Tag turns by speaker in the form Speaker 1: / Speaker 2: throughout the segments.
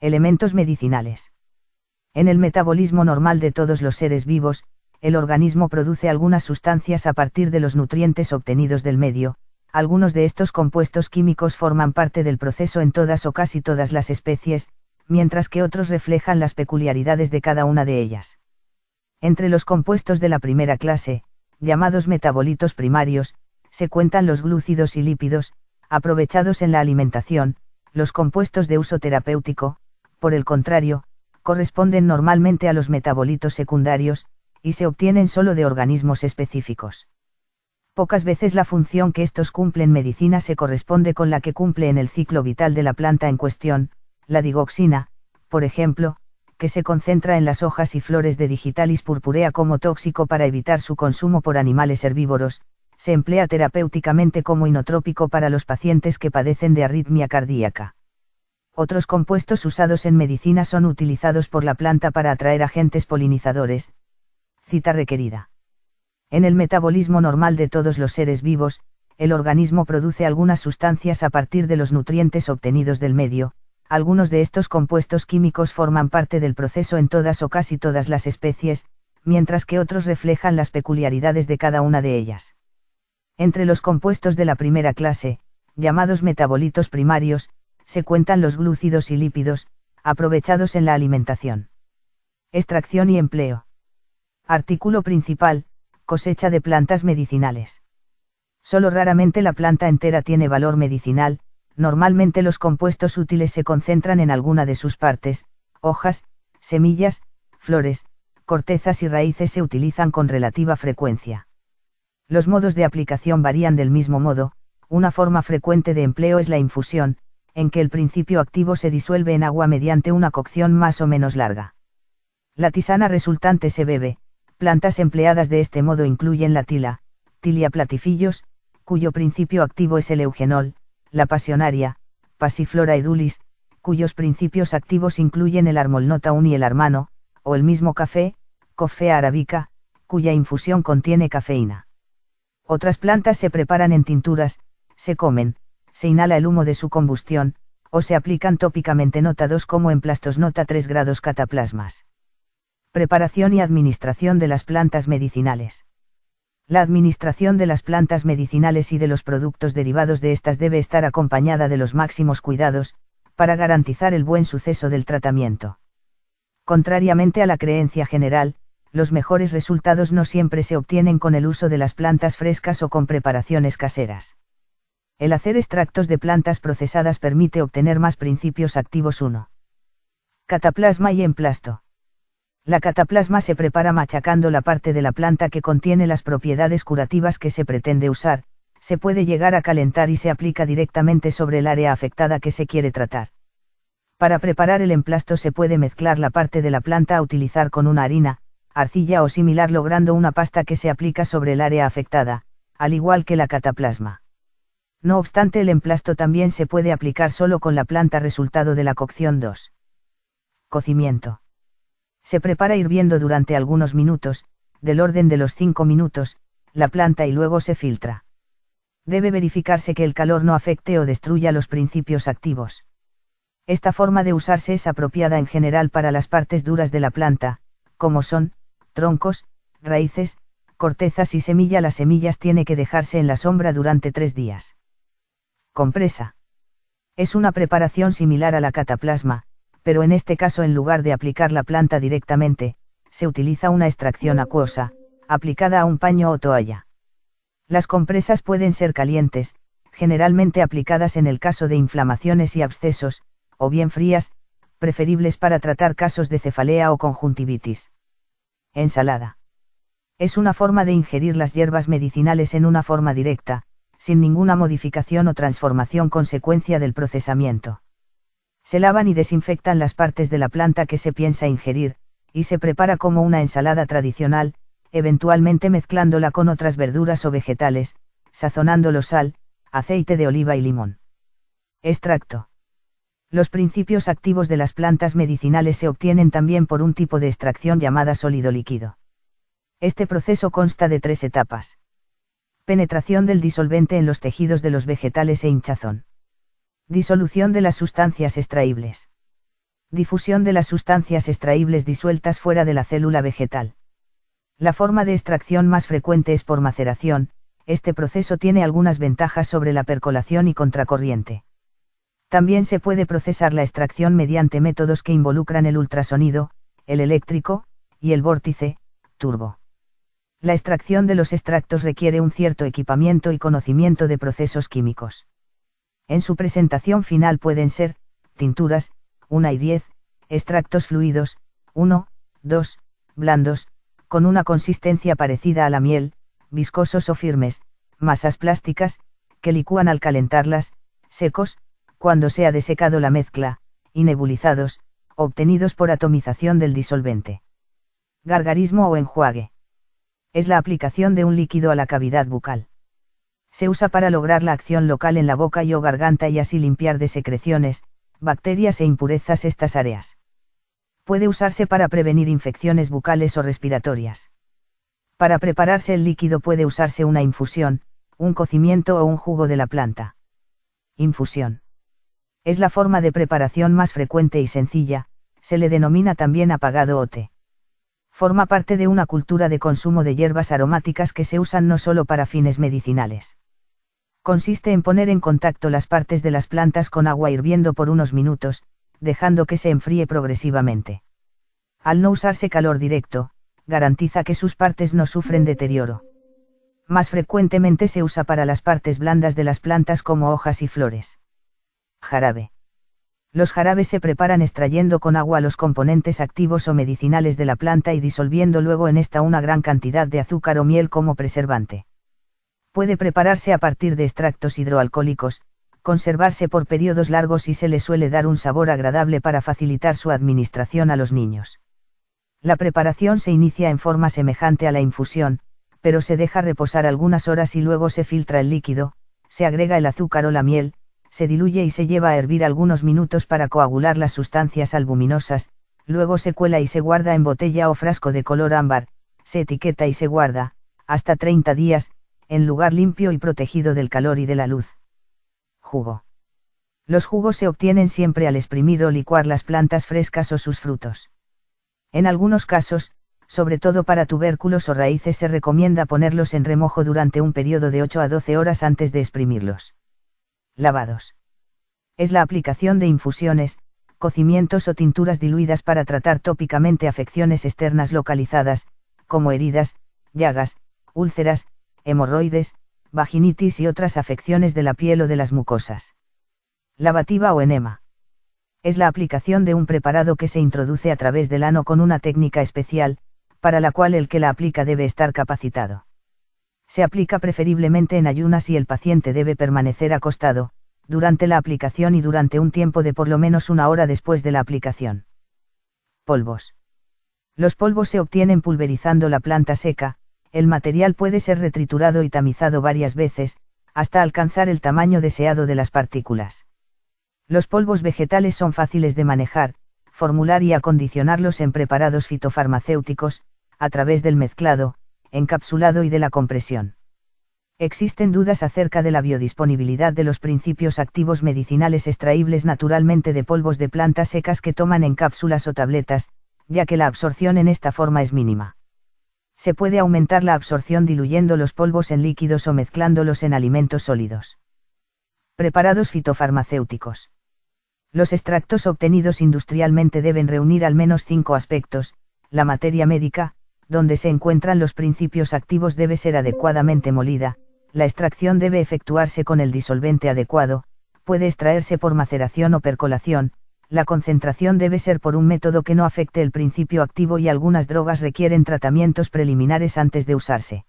Speaker 1: Elementos medicinales. En el metabolismo normal de todos los seres vivos, el organismo produce algunas sustancias a partir de los nutrientes obtenidos del medio. Algunos de estos compuestos químicos forman parte del proceso en todas o casi todas las especies, mientras que otros reflejan las peculiaridades de cada una de ellas. Entre los compuestos de la primera clase, llamados metabolitos primarios, se cuentan los glúcidos y lípidos, aprovechados en la alimentación. Los compuestos de uso terapéutico, por el contrario, corresponden normalmente a los metabolitos secundarios, y se obtienen solo de organismos específicos. Pocas veces la función que estos cumplen en medicina se corresponde con la que cumple en el ciclo vital de la planta en cuestión. La digoxina, por ejemplo, que se concentra en las hojas y flores de Digitalis purpurea como tóxico para evitar su consumo por animales herbívoros, se emplea terapéuticamente como inotrópico para los pacientes que padecen de arritmia cardíaca. Otros compuestos usados en medicina son utilizados por la planta para atraer agentes polinizadores. Cita requerida. En el metabolismo normal de todos los seres vivos, el organismo produce algunas sustancias a partir de los nutrientes obtenidos del medio. Algunos de estos compuestos químicos forman parte del proceso en todas o casi todas las especies, mientras que otros reflejan las peculiaridades de cada una de ellas. Entre los compuestos de la primera clase, llamados metabolitos primarios, se cuentan los glúcidos y lípidos, aprovechados en la alimentación. Extracción y empleo. Artículo principal: cosecha de plantas medicinales. Solo raramente la planta entera tiene valor medicinal. Normalmente los compuestos útiles se concentran en alguna de sus partes. Hojas, semillas, flores, cortezas y raíces se utilizan con relativa frecuencia. Los modos de aplicación varían del mismo modo. Una forma frecuente de empleo es la infusión, en que el principio activo se disuelve en agua mediante una cocción más o menos larga. La tisana resultante se bebe. Plantas empleadas de este modo incluyen la tila, Tilia platifillos, cuyo principio activo es el eugenol, la pasionaria, Passiflora edulis, cuyos principios activos incluyen el Armolnota y el armano, o el mismo café, Coffea arabica, cuya infusión contiene cafeína. Otras plantas se preparan en tinturas, se comen, se inhala el humo de su combustión, o se aplican tópicamente. Nota 2 como emplastos. Nota 3 grados cataplasmas. Preparación y administración de las plantas medicinales. La administración de las plantas medicinales y de los productos derivados de estas debe estar acompañada de los máximos cuidados, para garantizar el buen suceso del tratamiento. Contrariamente a la creencia general, los mejores resultados no siempre se obtienen con el uso de las plantas frescas o con preparaciones caseras. El hacer extractos de plantas procesadas permite obtener más principios activos. 1. Cataplasma y emplasto. La cataplasma se prepara machacando la parte de la planta que contiene las propiedades curativas que se pretende usar. Se puede llegar a calentar y se aplica directamente sobre el área afectada que se quiere tratar. Para preparar el emplasto se puede mezclar la parte de la planta a utilizar con una harina, arcilla o similar, logrando una pasta que se aplica sobre el área afectada, al igual que la cataplasma. No obstante, el emplasto también se puede aplicar solo con la planta resultado de la cocción. 2. Cocimiento. Se prepara hirviendo durante algunos minutos, del orden de los 5 minutos, la planta y luego se filtra. Debe verificarse que el calor no afecte o destruya los principios activos. Esta forma de usarse es apropiada en general para las partes duras de la planta, como son troncos, raíces, cortezas y semilla. Las semillas tiene que dejarse en la sombra durante 3 días. Compresa. Es una preparación similar a la cataplasma, pero en este caso, en lugar de aplicar la planta directamente, se utiliza una extracción acuosa, aplicada a un paño o toalla. Las compresas pueden ser calientes, generalmente aplicadas en el caso de inflamaciones y abscesos, o bien frías, preferibles para tratar casos de cefalea o conjuntivitis. Ensalada. Es una forma de ingerir las hierbas medicinales en una forma directa, sin ninguna modificación o transformación consecuencia del procesamiento. Se lavan y desinfectan las partes de la planta que se piensa ingerir, y se prepara como una ensalada tradicional, eventualmente mezclándola con otras verduras o vegetales, sazonándolo sal, aceite de oliva y limón. Extracto. Los principios activos de las plantas medicinales se obtienen también por un tipo de extracción llamada sólido líquido. Este proceso consta de 3 etapas. Penetración del disolvente en los tejidos de los vegetales e hinchazón. Disolución de las sustancias extraíbles. Difusión de las sustancias extraíbles disueltas fuera de la célula vegetal. La forma de extracción más frecuente es por maceración. Este proceso tiene algunas ventajas sobre la percolación y contracorriente. También se puede procesar la extracción mediante métodos que involucran el ultrasonido, el eléctrico, y el vórtice, turbo. La extracción de los extractos requiere un cierto equipamiento y conocimiento de procesos químicos. En su presentación final pueden ser, tinturas, 1 y 10, extractos fluidos, 1, 2, blandos, con una consistencia parecida a la miel, viscosos o firmes, masas plásticas, que licúan al calentarlas, secos, cuando se ha desecado la mezcla, y nebulizados, obtenidos por atomización del disolvente. Gargarismo o enjuague. Es la aplicación de un líquido a la cavidad bucal. Se usa para lograr la acción local en la boca y o garganta y así limpiar de secreciones, bacterias e impurezas estas áreas. Puede usarse para prevenir infecciones bucales o respiratorias. Para prepararse el líquido puede usarse una infusión, un cocimiento o un jugo de la planta. Infusión. Es la forma de preparación más frecuente y sencilla, se le denomina también apagado o té. Forma parte de una cultura de consumo de hierbas aromáticas que se usan no solo para fines medicinales. Consiste en poner en contacto las partes de las plantas con agua hirviendo por unos minutos, dejando que se enfríe progresivamente. Al no usarse calor directo, garantiza que sus partes no sufren deterioro. Más frecuentemente se usa para las partes blandas de las plantas como hojas y flores. Jarabe. Los jarabes se preparan extrayendo con agua los componentes activos o medicinales de la planta y disolviendo luego en esta una gran cantidad de azúcar o miel como preservante. Puede prepararse a partir de extractos hidroalcohólicos, conservarse por periodos largos y se le suele dar un sabor agradable para facilitar su administración a los niños. La preparación se inicia en forma semejante a la infusión, pero se deja reposar algunas horas y luego se filtra el líquido, se agrega el azúcar o la miel, se diluye y se lleva a hervir algunos minutos para coagular las sustancias albuminosas, luego se cuela y se guarda en botella o frasco de color ámbar, se etiqueta y se guarda, hasta 30 días, en lugar limpio y protegido del calor y de la luz. Jugo. Los jugos se obtienen siempre al exprimir o licuar las plantas frescas o sus frutos. En algunos casos, sobre todo para tubérculos o raíces, se recomienda ponerlos en remojo durante un periodo de 8 a 12 horas antes de exprimirlos. Lavados. Es la aplicación de infusiones, cocimientos o tinturas diluidas para tratar tópicamente afecciones externas localizadas, como heridas, llagas, úlceras, hemorroides, vaginitis y otras afecciones de la piel o de las mucosas. Lavativa o enema. Es la aplicación de un preparado que se introduce a través del ano con una técnica especial, para la cual el que la aplica debe estar capacitado. Se aplica preferiblemente en ayunas y el paciente debe permanecer acostado, durante la aplicación y durante un tiempo de por lo menos 1 hora después de la aplicación. Polvos. Los polvos se obtienen pulverizando la planta seca, el material puede ser retriturado y tamizado varias veces, hasta alcanzar el tamaño deseado de las partículas. Los polvos vegetales son fáciles de manejar, formular y acondicionarlos en preparados fitofarmacéuticos, a través del mezclado, encapsulado y de la compresión. Existen dudas acerca de la biodisponibilidad de los principios activos medicinales extraíbles naturalmente de polvos de plantas secas que toman en cápsulas o tabletas, ya que la absorción en esta forma es mínima. Se puede aumentar la absorción diluyendo los polvos en líquidos o mezclándolos en alimentos sólidos. Preparados fitofarmacéuticos. Los extractos obtenidos industrialmente deben reunir al menos 5 aspectos. La materia médica, donde se encuentran los principios activos, debe ser adecuadamente molida, la extracción debe efectuarse con el disolvente adecuado, puede extraerse por maceración o percolación, la concentración debe ser por un método que no afecte el principio activo y algunas drogas requieren tratamientos preliminares antes de usarse.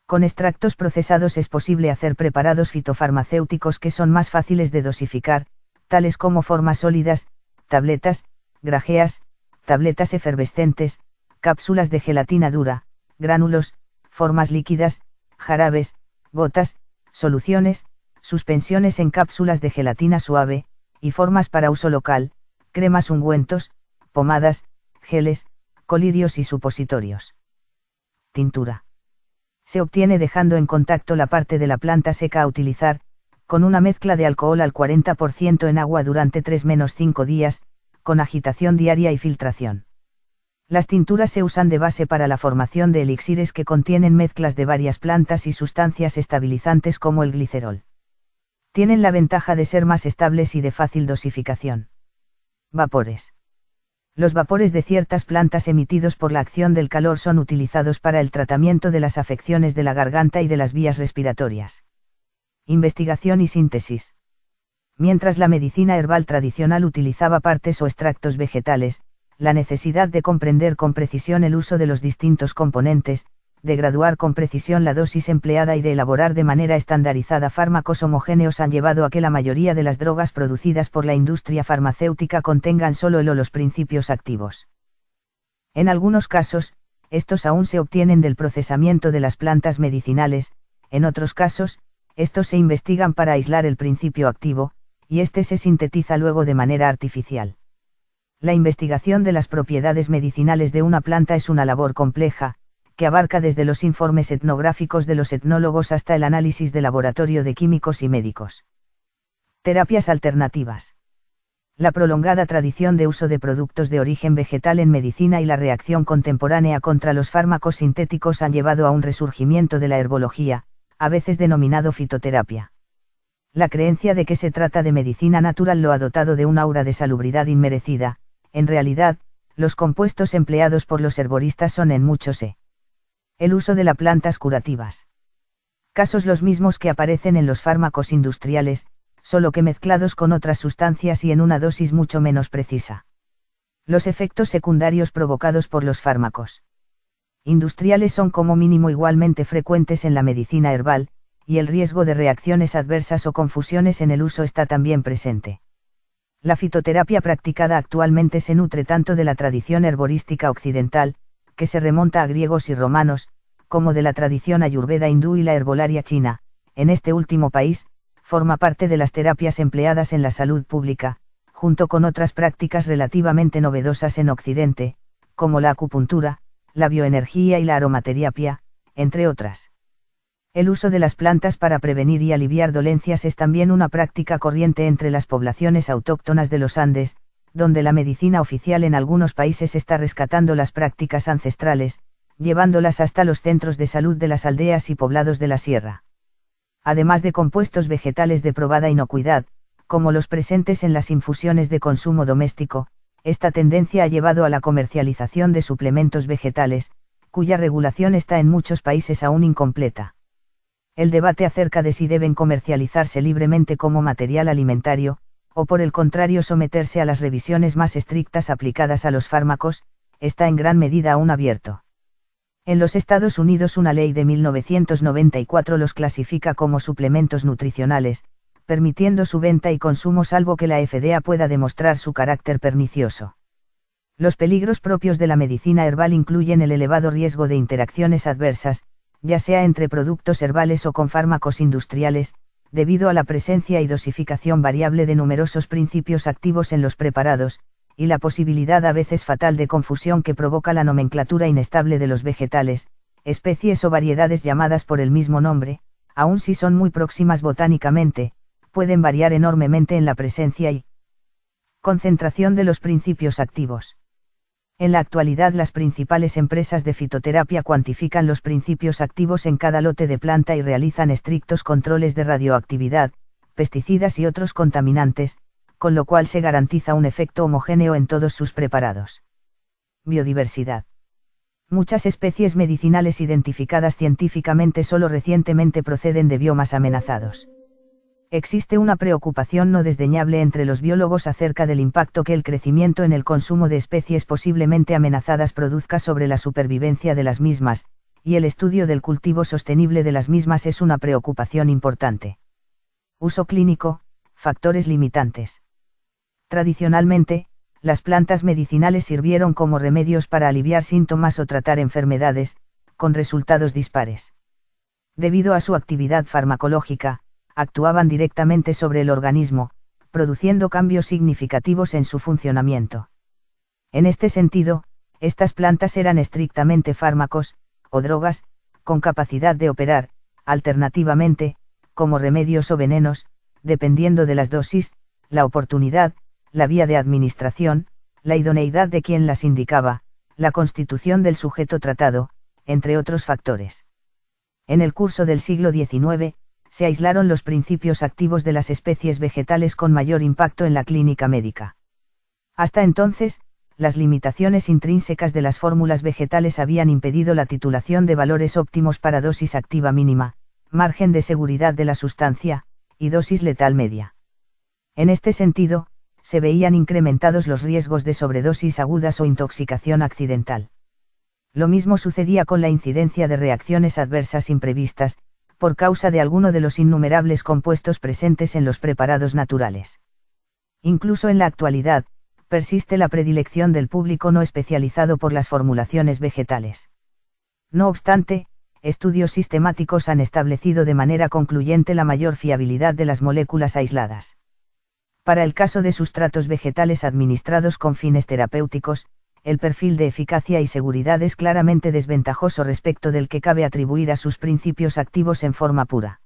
Speaker 1: Con extractos procesados es posible hacer preparados fitofarmacéuticos que son más fáciles de dosificar, tales como formas sólidas, tabletas, grajeas, tabletas efervescentes, cápsulas de gelatina dura, gránulos, formas líquidas, jarabes, gotas, soluciones, suspensiones en cápsulas de gelatina suave, y formas para uso local, cremas, ungüentos, pomadas, geles, colirios y supositorios. Tintura. Se obtiene dejando en contacto la parte de la planta seca a utilizar, con una mezcla de alcohol al 40% en agua durante 3-5 días, con agitación diaria y filtración. Las tinturas se usan de base para la formación de elixires que contienen mezclas de varias plantas y sustancias estabilizantes como el glicerol. Tienen la ventaja de ser más estables y de fácil dosificación. Vapores. Los vapores de ciertas plantas emitidos por la acción del calor son utilizados para el tratamiento de las afecciones de la garganta y de las vías respiratorias. Investigación y síntesis. Mientras la medicina herbal tradicional utilizaba partes o extractos vegetales, la necesidad de comprender con precisión el uso de los distintos componentes, de graduar con precisión la dosis empleada y de elaborar de manera estandarizada fármacos homogéneos han llevado a que la mayoría de las drogas producidas por la industria farmacéutica contengan solo el o los principios activos. En algunos casos, estos aún se obtienen del procesamiento de las plantas medicinales, en otros casos, estos se investigan para aislar el principio activo, y este se sintetiza luego de manera artificial. La investigación de las propiedades medicinales de una planta es una labor compleja, que abarca desde los informes etnográficos de los etnólogos hasta el análisis de laboratorio de químicos y médicos. Terapias alternativas. La prolongada tradición de uso de productos de origen vegetal en medicina y la reacción contemporánea contra los fármacos sintéticos han llevado a un resurgimiento de la herbología, a veces denominado fitoterapia. La creencia de que se trata de medicina natural lo ha dotado de un aura de salubridad inmerecida. En realidad, los compuestos empleados por los herboristas son en muchos el uso de las plantas curativas. Casos los mismos que aparecen en los fármacos industriales, solo que mezclados con otras sustancias y en una dosis mucho menos precisa. Los efectos secundarios provocados por los fármacos industriales son como mínimo igualmente frecuentes en la medicina herbal, y el riesgo de reacciones adversas o confusiones en el uso está también presente. La fitoterapia practicada actualmente se nutre tanto de la tradición herborística occidental, que se remonta a griegos y romanos, como de la tradición ayurveda hindú y la herbolaria china. En este último país, forma parte de las terapias empleadas en la salud pública, junto con otras prácticas relativamente novedosas en Occidente, como la acupuntura, la bioenergía y la aromaterapia, entre otras. El uso de las plantas para prevenir y aliviar dolencias es también una práctica corriente entre las poblaciones autóctonas de los Andes, donde la medicina oficial en algunos países está rescatando las prácticas ancestrales, llevándolas hasta los centros de salud de las aldeas y poblados de la sierra. Además de compuestos vegetales de probada inocuidad, como los presentes en las infusiones de consumo doméstico, esta tendencia ha llevado a la comercialización de suplementos vegetales, cuya regulación está en muchos países aún incompleta. El debate acerca de si deben comercializarse libremente como material alimentario, o por el contrario someterse a las revisiones más estrictas aplicadas a los fármacos, está en gran medida aún abierto. En los Estados Unidos una ley de 1994 los clasifica como suplementos nutricionales, permitiendo su venta y consumo salvo que la FDA pueda demostrar su carácter pernicioso. Los peligros propios de la medicina herbal incluyen el elevado riesgo de interacciones adversas, ya sea entre productos herbales o con fármacos industriales, debido a la presencia y dosificación variable de numerosos principios activos en los preparados, y la posibilidad a veces fatal de confusión que provoca la nomenclatura inestable de los vegetales, especies o variedades llamadas por el mismo nombre, aun si son muy próximas botánicamente, pueden variar enormemente en la presencia y concentración de los principios activos. En la actualidad las principales empresas de fitoterapia cuantifican los principios activos en cada lote de planta y realizan estrictos controles de radioactividad, pesticidas y otros contaminantes, con lo cual se garantiza un efecto homogéneo en todos sus preparados. Biodiversidad. Muchas especies medicinales identificadas científicamente solo recientemente proceden de biomas amenazados. Existe una preocupación no desdeñable entre los biólogos acerca del impacto que el crecimiento en el consumo de especies posiblemente amenazadas produzca sobre la supervivencia de las mismas, y el estudio del cultivo sostenible de las mismas es una preocupación importante. Uso clínico, factores limitantes. Tradicionalmente, las plantas medicinales sirvieron como remedios para aliviar síntomas o tratar enfermedades, con resultados dispares. Debido a su actividad farmacológica, actuaban directamente sobre el organismo, produciendo cambios significativos en su funcionamiento. En este sentido, estas plantas eran estrictamente fármacos, o drogas, con capacidad de operar, alternativamente, como remedios o venenos, dependiendo de las dosis, la oportunidad, la vía de administración, la idoneidad de quien las indicaba, la constitución del sujeto tratado, entre otros factores. En el curso del siglo XIX, se aislaron los principios activos de las especies vegetales con mayor impacto en la clínica médica. Hasta entonces, las limitaciones intrínsecas de las fórmulas vegetales habían impedido la titulación de valores óptimos para dosis activa mínima, margen de seguridad de la sustancia, y dosis letal media. En este sentido, se veían incrementados los riesgos de sobredosis agudas o intoxicación accidental. Lo mismo sucedía con la incidencia de reacciones adversas imprevistas, por causa de alguno de los innumerables compuestos presentes en los preparados naturales. Incluso en la actualidad, persiste la predilección del público no especializado por las formulaciones vegetales. No obstante, estudios sistemáticos han establecido de manera concluyente la mayor fiabilidad de las moléculas aisladas. Para el caso de sustratos vegetales administrados con fines terapéuticos, el perfil de eficacia y seguridad es claramente desventajoso respecto del que cabe atribuir a sus principios activos en forma pura.